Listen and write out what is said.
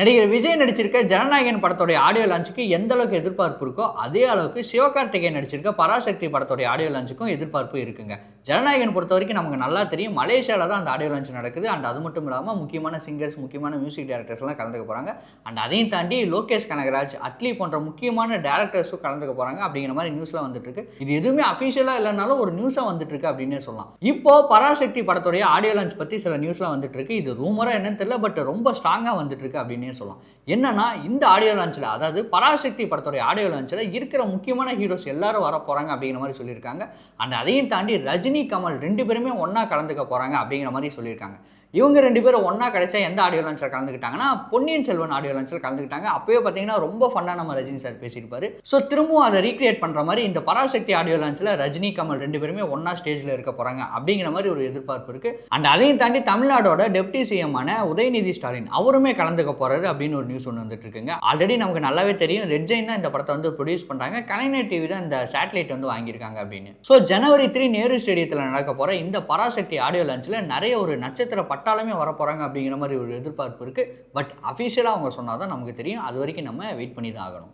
நடிகர் விஜய் நடிச்சிருக்க ஜனநாயகன் படத்தோடைய ஆடியோ லான்ச்சுக்கு எந்த அளவுக்கு எதிர்பார்ப்பு இருக்கோ அதே அளவுக்கு சிவகார்த்திகேயன் நடிச்சிருக்க பராசக்தி படத்தோடைய ஆடியோ லான்ச்சுக்கும் எதிர்பார்ப்பு இருக்குங்க. ஜனநாயகன் பொறுத்த வரைக்கும் நமக்கு நல்லா தெரியும், மலேசியாவில் தான் அந்த ஆடியோ லான்ச் நடக்குது. அண்ட் அது மட்டும் இல்லாமல் முக்கியமான சிங்கர்ஸ், முக்கியமான மியூசிக் டைரக்டர்ஸ்லாம் கலந்துக்க போகிறாங்க. அண்ட் அதையும் தாண்டி லோகேஷ் கனகராஜ், அட்லி போன்ற முக்கியமான டேரக்டர்ஸும் கலந்துக்க போகிறாங்க அப்படிங்கிற மாதிரி நியூஸ்லாம் வந்துட்டு இருக்கு. இது எதுவுமே அஃபிஷியலாக இல்லைனாலும் ஒரு நியூஸாக வந்துட்டு இருக்கு அப்படின்னே சொல்லலாம். இப்போ பராசக்தி படத்தோடைய ஆடியோ லான்ச் பற்றி சில நியூஸ்லாம் வந்துட்டு இருக்கு. இது ரூமராக என்னன்னு தெரியல, பட் ரொம்ப ஸ்ட்ராங்காக வந்துட்டு இருக்கு அப்படின்னே சொல்லலாம். என்னன்னா, இந்த ஆடியோ லான்ச்சில், அதாவது பராசக்தி படத்தோடைய ஆடியோ லான்ச்சில் இருக்கிற முக்கியமான ஹீரோஸ் எல்லாரும் வர போகிறாங்க அப்படிங்கிற மாதிரி சொல்லியிருக்காங்க. அண்ட் அதையும் தாண்டி ரஜினி, கமல் 2 பேருமே ஒன்றா கலந்துக்க போகிறாங்க அப்படிங்கிற மாதிரி சொல்லியிருக்காங்க. இவங்க 2 பேரும் ஒன்றா கிடைச்சா எந்த ஆடியோ லான்ச்சில் கலந்துக்கிட்டாங்கன்னா, பொன்னியின் செல்வன் ஆடியோ லான்ச்சில் கலந்துக்கிட்டாங்க. அப்போயே பார்த்தீங்கன்னா ரொம்ப ஃபன்னாக நம்ம ரஜினி சார் பேசியிருப்பாரு. ஸோ திரும்பவும் அதை ரீக்ரியேட் பண்ணுற மாதிரி இந்த பராசக்தி ஆடியோ லான்ச்சில் ரஜினி, கமல் 2 பேருமே ஒன்றா ஸ்டேஜில் இருக்க போகிறாங்க அப்படிங்கிற மாதிரி ஒரு எதிர்பார்ப்பு இருக்குது. அண்ட் அதையும் தாண்டி தமிழ்நாடோட டெப்டி சிஎம்மான உதயநிதி ஸ்டாலின் அவருமே கலந்துக்க போகிறாரு அப்படின்னு ஒரு நியூஸ் ஒன்று வந்துட்டு இருக்குங்க. ஆல்ரெடி நமக்கு நல்லாவே தெரியும், ரெட் ஜெயின் தான் இந்த படத்தை வந்து ப்ரொடியூஸ் பண்ணுறாங்க, கலைஞர் டிவி தான் இந்த சேட்டலைட் வந்து வாங்கியிருக்காங்க அப்படின்னு. ஸோ ஜனவரி 3 நேரு ஸ்டேடியத்தில் நடக்க போகிற இந்த பராசக்தி ஆடியோ லான்ச்சில் நிறைய ஒரு நட்சத்திர பட்டாளமே வர போகிறாங்க அப்படிங்கிற மாதிரி ஒரு எதிர்பார்ப்பு இருக்குது. பட் அஃபிஷியலாக அவங்க சொன்னால் தான் நமக்கு தெரியும். அது வரைக்கும் நம்ம வெயிட் பண்ணி தான் ஆகணும்.